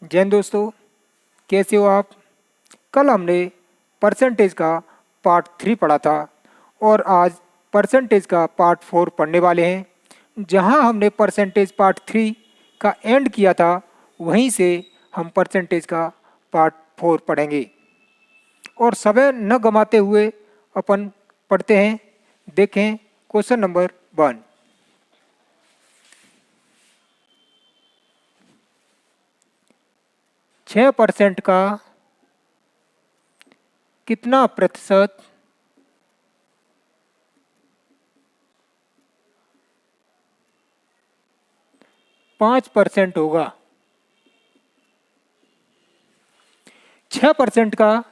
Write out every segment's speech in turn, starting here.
जय हिंद दोस्तों, कैसे हो आप। कल हमने परसेंटेज का पार्ट 3 पढ़ा था और आज परसेंटेज का पार्ट 4 पढ़ने वाले हैं। जहां हमने परसेंटेज पार्ट 3 का एंड किया था, वहीं से हम परसेंटेज का पार्ट 4 पढ़ेंगे। और समय न गंवाते हुए अपन पढ़ते हैं। देखें क्वेश्चन नंबर 1। 6% का कितना प्रतिशत 5% होगा। 6% का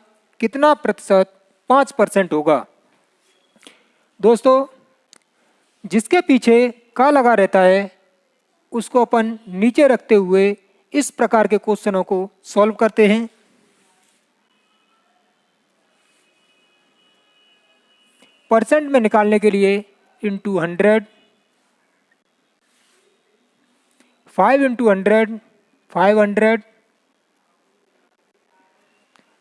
कितना प्रतिशत 5% होगा। दोस्तों, जिसके पीछे का लगा रहता है उसको अपन नीचे रखते हुए इस प्रकार के क्वेश्चनों को सॉल्व करते हैं। परसेंट में निकालने के लिए इंटू 100, 5 इंटू 100 500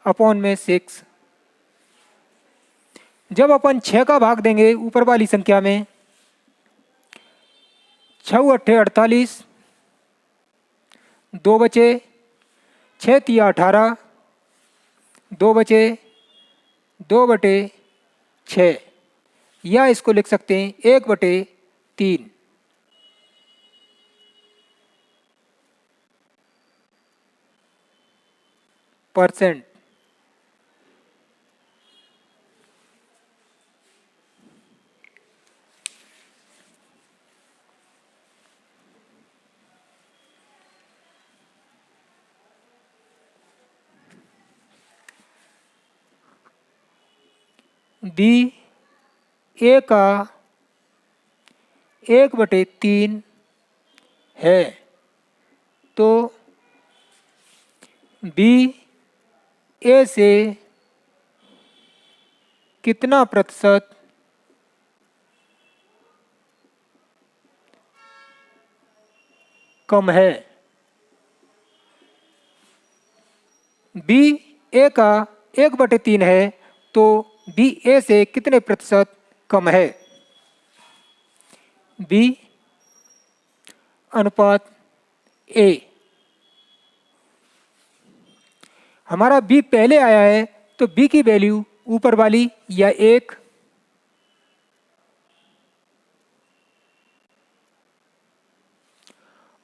अपॉन में 6। जब अपन 6 का भाग देंगे ऊपर वाली संख्या में, 6 अट्ठे 48, 2 बचे, 6 तिया 18, 2 बचे, 2/6, या इसको लिख सकते हैं 1/3। परसेंट। बी ए का 1/3 है, तो बी ए से कितना प्रतिशत कम है। बी ए का 1/3 है, तो बी ए से कितने प्रतिशत कम है। बी अनुपात ए। हमारा बी पहले आया है, तो बी की वैल्यू ऊपर वाली या 1,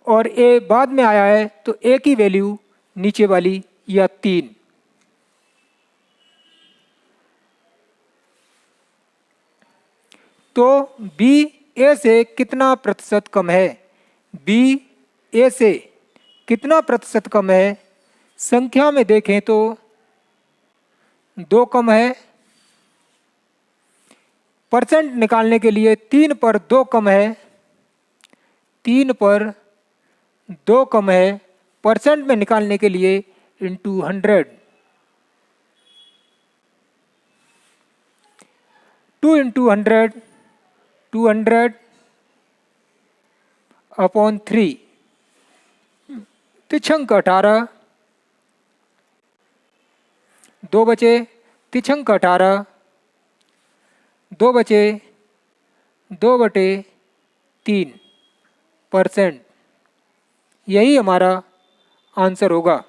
और ए बाद में आया है, तो ए की वैल्यू नीचे वाली या 3। तो बी ए से कितना प्रतिशत कम है। बी ए से कितना प्रतिशत कम है। संख्या में देखें तो 2 कम है। परसेंट निकालने के लिए 3 पर 2 कम है। 3 पर 2 कम है। परसेंट में निकालने के लिए इंटू 100, 2 इंटू 100 200 अपॉन 3। तिछंक 18, 2 बचे, तिछंक 18, 2 बचे, 2/3 परसेंट। यही हमारा आंसर होगा।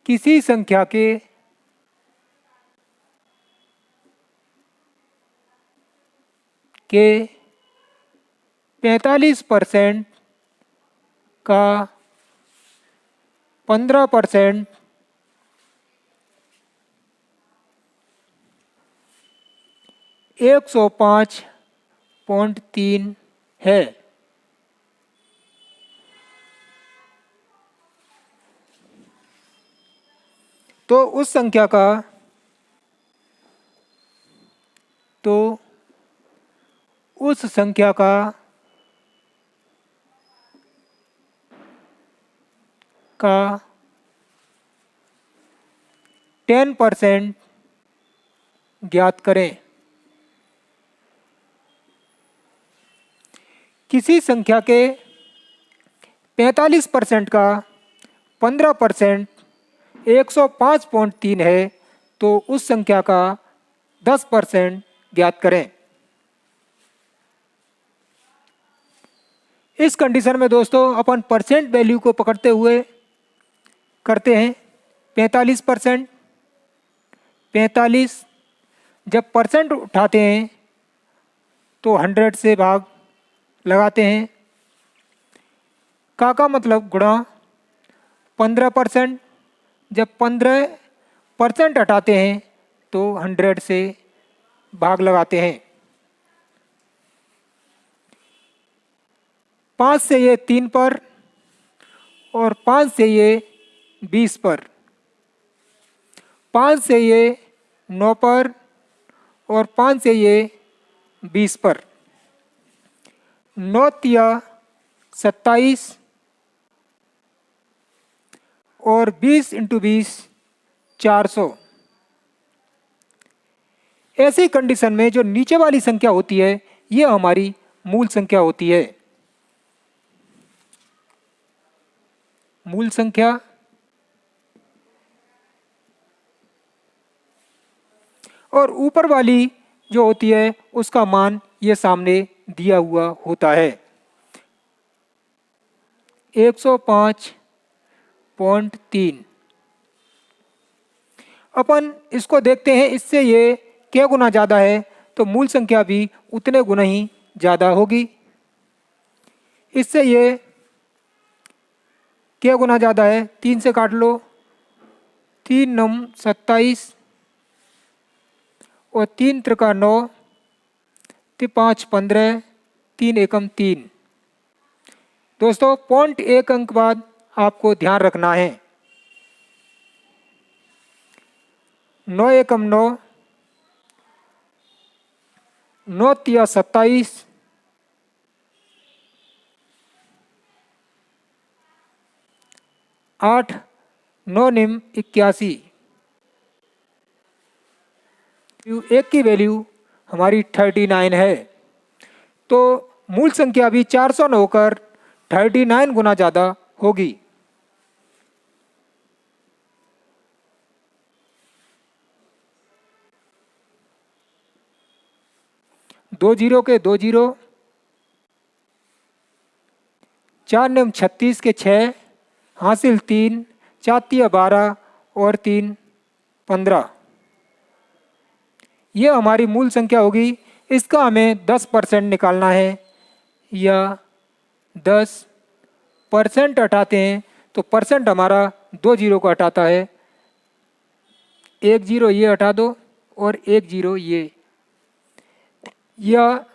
किसी संख्या के के 45% का 15% 105.3 है। तो उस संख्या का तो उस संख्या का का 10% ज्ञात करें। किसी संख्या के 45% का 15% 105.3 है तो उस संख्या का 10% ज्ञात करें। इस कंडीशन में दोस्तों अपन परसेंट वैल्यू को पकड़ते हुए करते हैं। 45%, 45 जब परसेंट उठाते हैं तो 100 से भाग लगाते हैं। का मतलब गुणा 15%, जब 15% हटाते हैं तो 100 से भाग लगाते हैं। 5 से ये 3 पर और 5 से ये 20 पर, 5 से ये 9 पर और 5 से ये 20 पर। 9 तिया 27 और 20 इंटू 20 400। ऐसी कंडीशन में जो नीचे वाली संख्या होती है ये हमारी मूल संख्या होती है। मूल संख्या और ऊपर वाली जो होती है उसका मान ये सामने दिया हुआ होता है 105.3। अपन इसको देखते हैं, इससे ये क्या गुना ज़्यादा है तो मूल संख्या भी उतने गुना ही ज़्यादा होगी। इससे ये क्या गुना ज़्यादा है, 3 से काट लो, 3 9 27 और 3 त्रिका 9, 5 15, 3 एकम 3। दोस्तों 0.1 अंक बाद आपको ध्यान रखना है। 9 एकम 9, 9 तिया 27, 8 9 निम 81। एक की वैल्यू हमारी 39 है तो मूल संख्या भी 400 न होकर 39 गुना ज़्यादा होगी। दो जीरो के 2 जीरो, 4 निम 36 के 6, हासिल 3, 4 तिया 12 और 3 15। यह हमारी मूल संख्या होगी। इसका हमें 10% निकालना है या 10% हटाते हैं तो परसेंट हमारा 2 जीरो को हटाता है। 1 जीरो ये हटा दो और 1 जीरो ये, या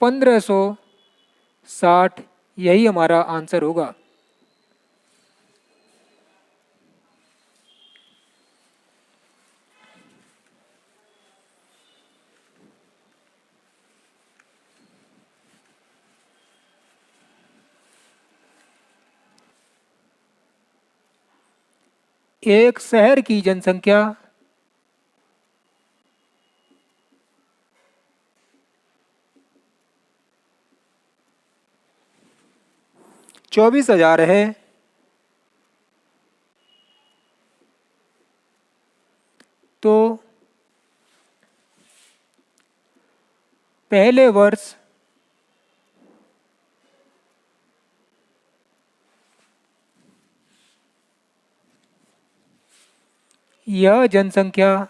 1560 यही हमारा आंसर होगा। एक शहर की जनसंख्या 24,000 है तो पहले वर्ष यह जनसंख्या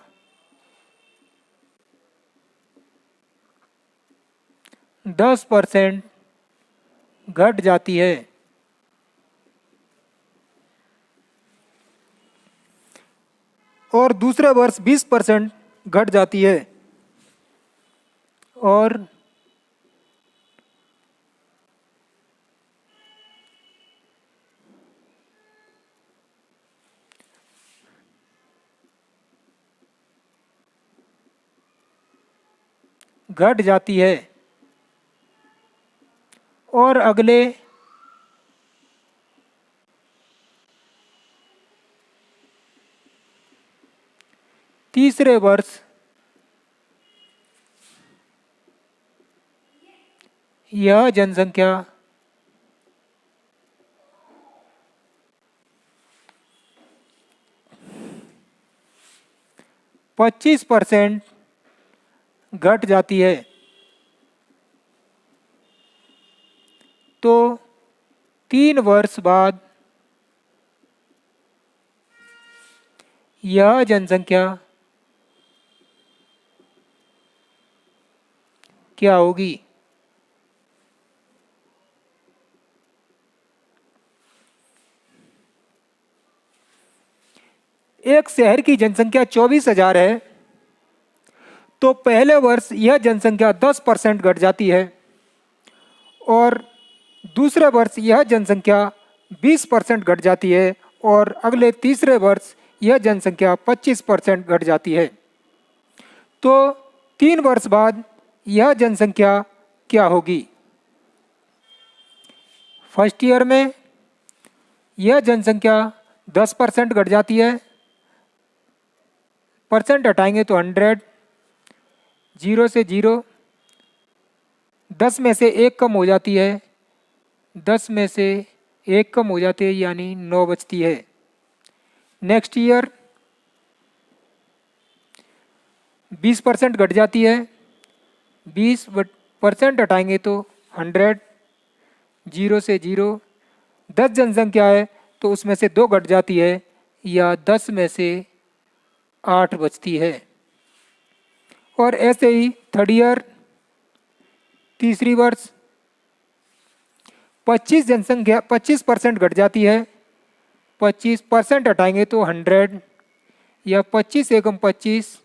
10% घट जाती है। और दूसरे वर्ष 20% घट जाती है। और घट जाती है और अगले तीसरे वर्ष यह जनसंख्या 25% घट जाती है तो 3 वर्ष बाद यह जनसंख्या क्या होगी? एक शहर की जनसंख्या 24,000 है तो पहले वर्ष यह जनसंख्या 10% घट जाती है और दूसरे वर्ष यह जनसंख्या 20% घट जाती है और अगले तीसरे वर्ष यह जनसंख्या 25% घट जाती है। तो 3 वर्ष बाद यह जनसंख्या क्या होगी? फर्स्ट ईयर में यह जनसंख्या 10% घट जाती है, परसेंट हटाएंगे तो 100, 0 से 0, 10 में से 1 कम हो जाती है, 10 में से 1 कम हो जाती है यानी 9 बचती है। नेक्स्ट ईयर 20% घट जाती है, 20% हटाएंगे तो 100, 0 से 0, 10 जनसंख्या है तो उसमें से 2 घट जाती है या 10 में से 8 बचती है। और ऐसे ही थर्ड ईयर, तीसरी वर्ष 25% घट जाती है, 25% हटाएंगे तो 100 या 25 एकम 25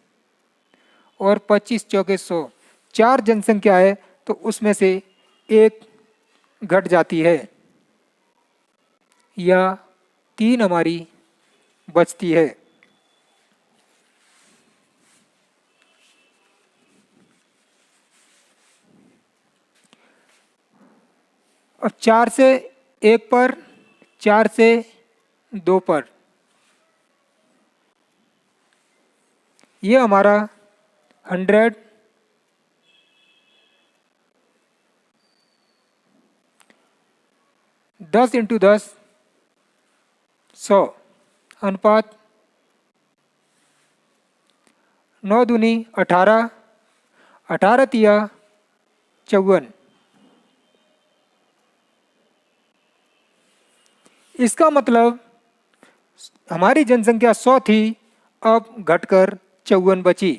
और 25 चौके 100, 4 जनसंख्या है तो उसमें से 1 घट जाती है या 3 हमारी बचती है। अब 4 से 1 पर, 4 से 2 पर, यह हमारा 100, 10 इंटू 10 100 अनुपात 9 दूनी 18, 18 तिया 54। इसका मतलब हमारी जनसंख्या 100 थी, अब घटकर 54 बची।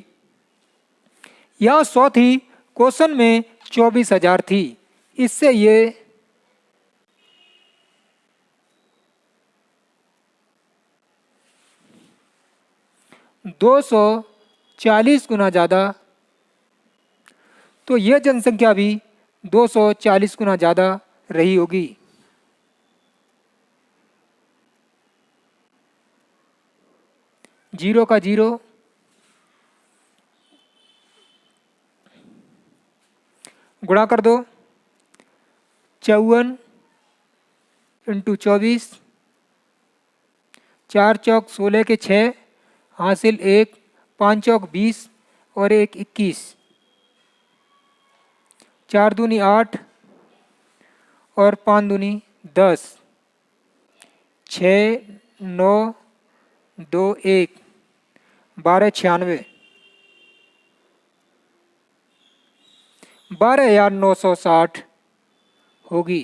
यह 100 थी, क्वेश्चन में 24,000 थी, इससे ये 240 गुना ज़्यादा, तो यह जनसंख्या भी 240 गुना ज़्यादा रही होगी। जीरो का जीरो, गुणा कर दो, 54 इंटू 24, 4 चौक 16 के 6, हासिल 1, 5 चौक 20 और 1 21, 4 दूनी 8 और 5 दूनी 10, 6 9 2 1, 12 96, 12,960 होगी।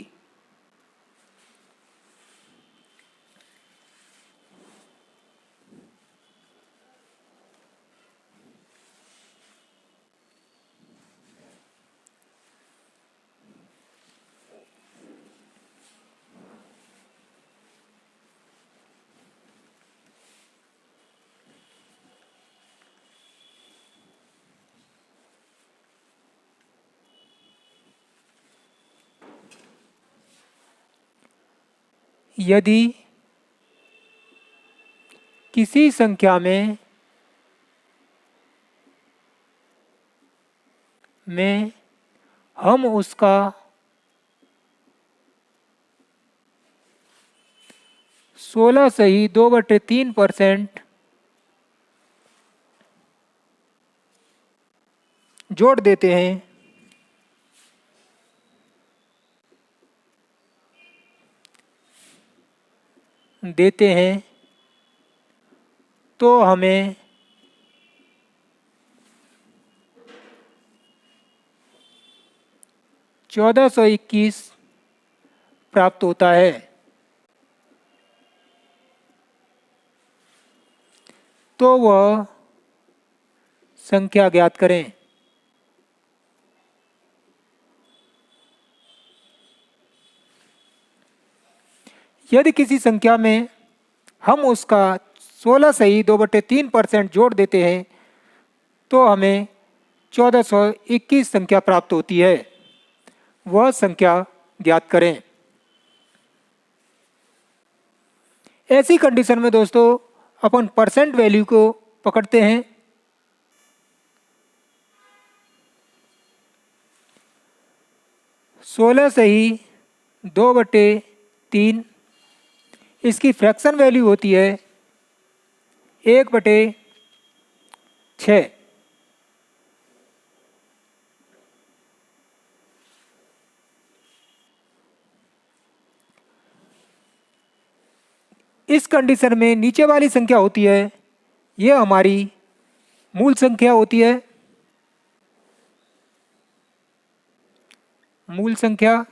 यदि किसी संख्या में हम उसका 16 सही 2/3% जोड़ देते हैं तो हमें 1421 प्राप्त होता है। तो वह संख्या ज्ञात करें। यदि किसी संख्या में हम उसका 16 सही 2/3% जोड़ देते हैं तो हमें 1421 संख्या प्राप्त होती है। वह संख्या ज्ञात करें। ऐसी कंडीशन में दोस्तों अपन परसेंट वैल्यू को पकड़ते हैं। सोलह सही 2/3, इसकी फ्रैक्शन वैल्यू होती है 1/6। इस कंडीशन में नीचे वाली संख्या होती है, यह हमारी मूल संख्या होती है। मूल संख्या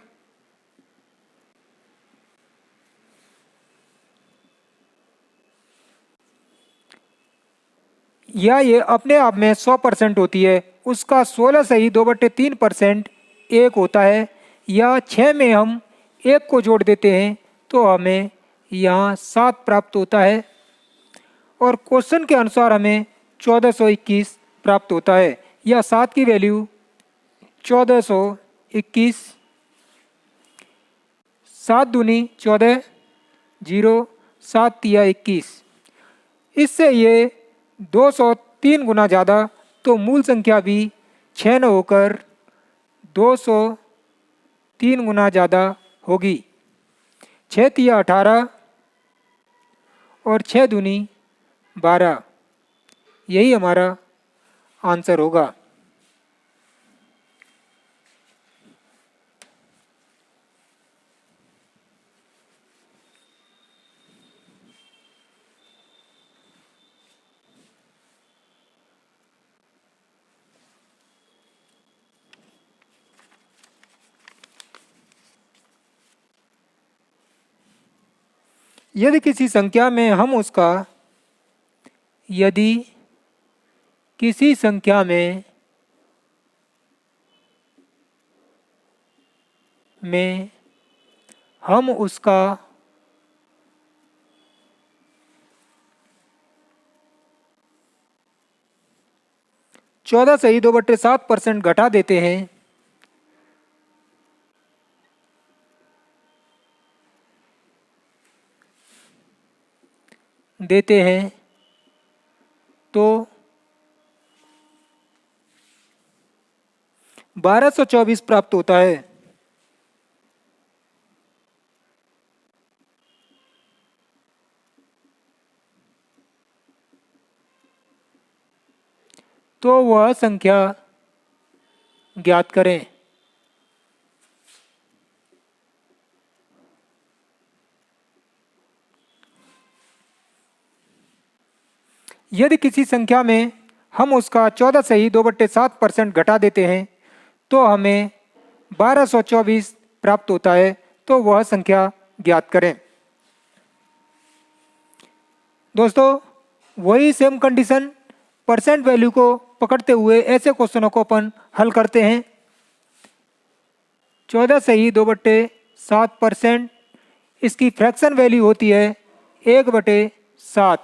या ये अपने आप में 100% होती है। उसका 16 सही 2/3% 1 होता है। या 6 में हम 1 को जोड़ देते हैं तो हमें यहाँ 7 प्राप्त होता है। और क्वेश्चन के अनुसार हमें 1421 प्राप्त होता है। या 7 की वैल्यू 1421, 7 दूनी 14, 0, 7 तिया 21। इससे ये 203 गुना ज़्यादा, तो मूल संख्या भी 6 न होकर 203 गुना ज़्यादा होगी। 6 तिया 18 और 6 दूनी 12, यही हमारा आंसर होगा। यदि किसी संख्या में हम उसका हम उसका 14 सही 2/7% घटा देते हैं तो 1224 प्राप्त होता है। तो वह संख्या ज्ञात करें। यदि किसी संख्या में हम उसका 14 सही 2/7% घटा देते हैं तो हमें 1224 प्राप्त होता है। तो वह संख्या ज्ञात करें। दोस्तों वही सेम कंडीशन परसेंट वैल्यू को पकड़ते हुए ऐसे क्वेश्चनों को अपन हल करते हैं। 14 सही 2/7%, इसकी फ्रैक्शन वैल्यू होती है 1/7।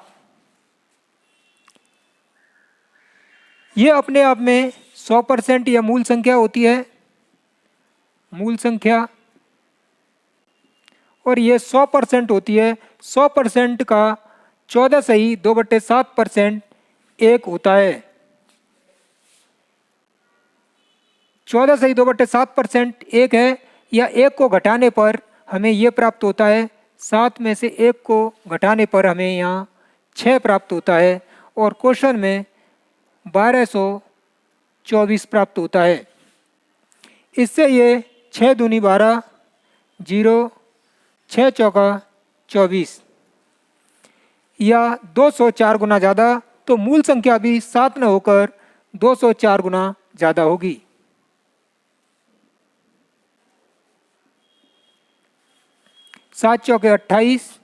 ये अपने आप में 100% या मूल संख्या होती है, मूल संख्या। और ये 100% होती है। 100% का 14 सही 2/7% 1 होता है। 14 सही 2/7% 1 है। या 1 को घटाने पर हमें ये प्राप्त होता है। 7 में से 1 को घटाने पर हमें यहाँ 6 प्राप्त होता है। और क्वेश्चन में 1224 24 प्राप्त होता है। इससे ये 6 दूनी 12, 0, 6 चौका 24 या 204 गुना ज़्यादा, तो मूल संख्या भी 7 न होकर 204 गुना ज़्यादा होगी। 7 चौके 28,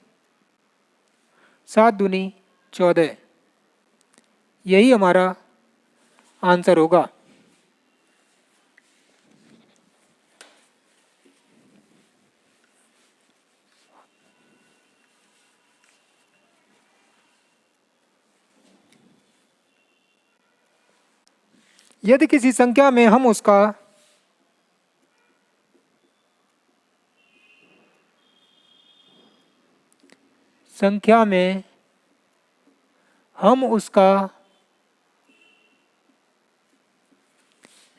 7 दूनी 14, यही हमारा आंसर होगा। यदि किसी संख्या में हम उसका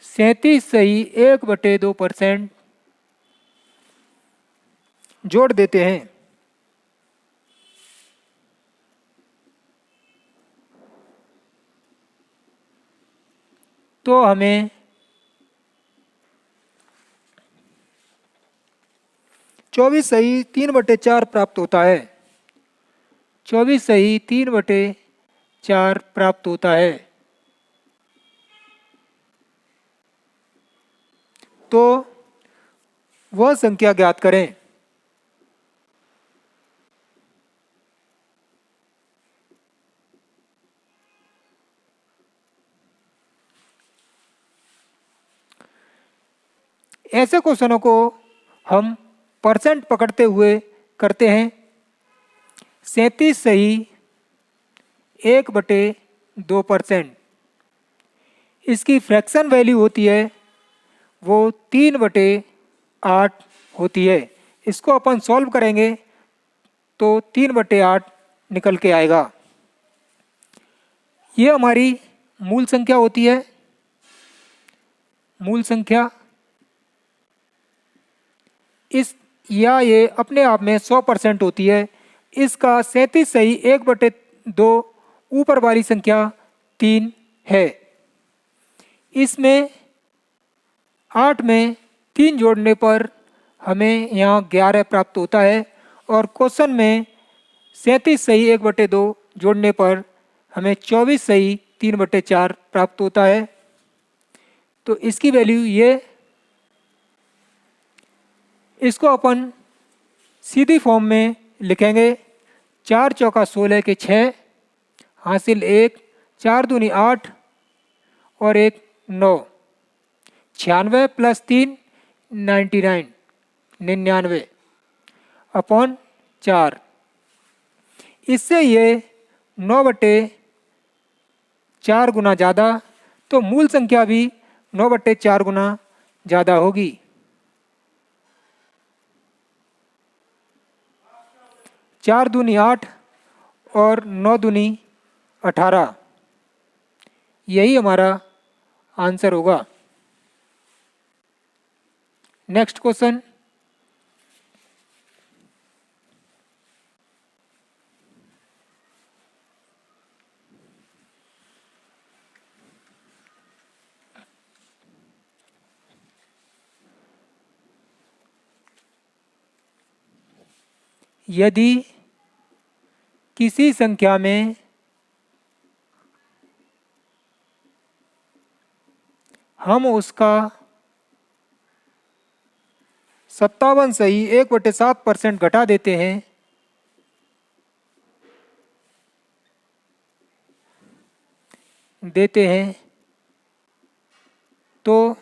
37.1/2% जोड़ देते हैं, तो हमें 24/3/4 प्राप्त होता है। 24/3/4 प्राप्त होता है। तो वह संख्या ज्ञात करें। ऐसे क्वेश्चनों को हम परसेंट पकड़ते हुए करते हैं। 37/1/2%, इसकी फ्रैक्शन वैल्यू होती है वो 3/8 होती है। इसको अपन सॉल्व करेंगे तो 3/8 निकल के आएगा। ये हमारी मूल संख्या होती है। मूल संख्या ये अपने आप में 100% होती है। इसका 37/1/2 ऊपर वाली संख्या 3 है। इसमें 8 में 3 जोड़ने पर हमें यहाँ 11 प्राप्त होता है और क्वेश्चन में 37/1/2 जोड़ने पर हमें 24/3/4 प्राप्त होता है। तो इसकी वैल्यू ये, इसको अपन सीधी फॉर्म में लिखेंगे। 4 चौका 16 के 6, हासिल 1, 4 दूनी 8 और 1 9, 96 + 3 99 अपॉन 4। इससे ये 9/4 गुना ज़्यादा, तो मूल संख्या भी 9/4 गुना ज़्यादा होगी। 4 दूनी 8 और 9 दूनी 18, यही हमारा आंसर होगा। Next question. यदि किसी संख्या में हम उसका 57/1/7% घटा देते हैं, तो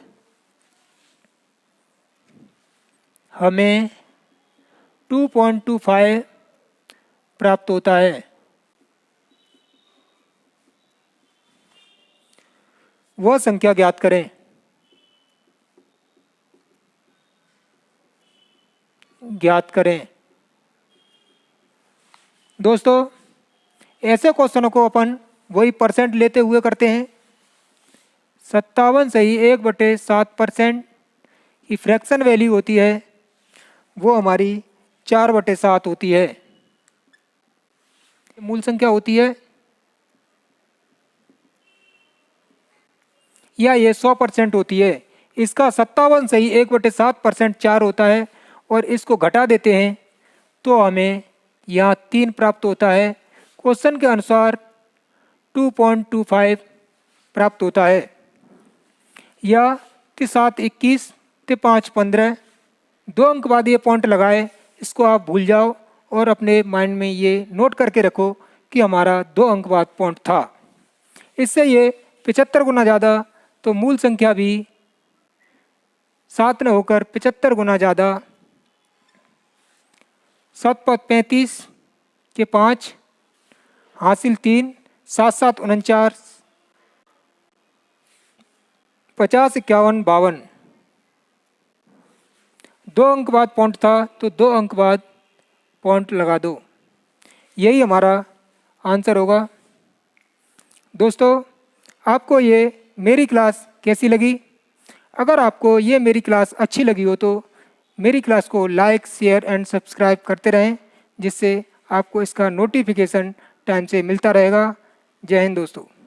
हमें 2.25 प्राप्त होता है। वह संख्या ज्ञात करें। दोस्तों, ऐसे क्वेश्चनों को अपन वही परसेंट लेते हुए करते हैं। 57/1/7% की फ्रैक्शन वैल्यू होती है वो हमारी 4/7 होती है। मूल संख्या होती है। या ये 100% होती है। इसका 57 से ही 1/7% 4 होता है और इसको घटा देते हैं तो हमें यहाँ 3 प्राप्त होता है। क्वेश्चन के अनुसार 2.25 प्राप्त होता है। या 7 21 5 15 2 अंक बाद ये पॉइंट लगाए, इसको आप भूल जाओ और अपने माइंड में ये नोट करके रखो कि हमारा 2 अंक बाद पॉइंट था। इससे ये 75 गुना ज़्यादा, तो मूल संख्या भी 7 न होकर 75 गुना ज़्यादा। 7 5 35 के 5 हासिल 3 7 7 49 50 51 52। 2 अंक बाद पॉइंट था तो 2 अंक बाद पॉइंट लगा दो। यही हमारा आंसर होगा। दोस्तों, आपको ये मेरी क्लास कैसी लगी? अगर आपको ये मेरी क्लास अच्छी लगी हो तो मेरी क्लास को लाइक शेयर एंड सब्सक्राइब करते रहें, जिससे आपको इसका नोटिफिकेशन टाइम से मिलता रहेगा। जय हिंद दोस्तों।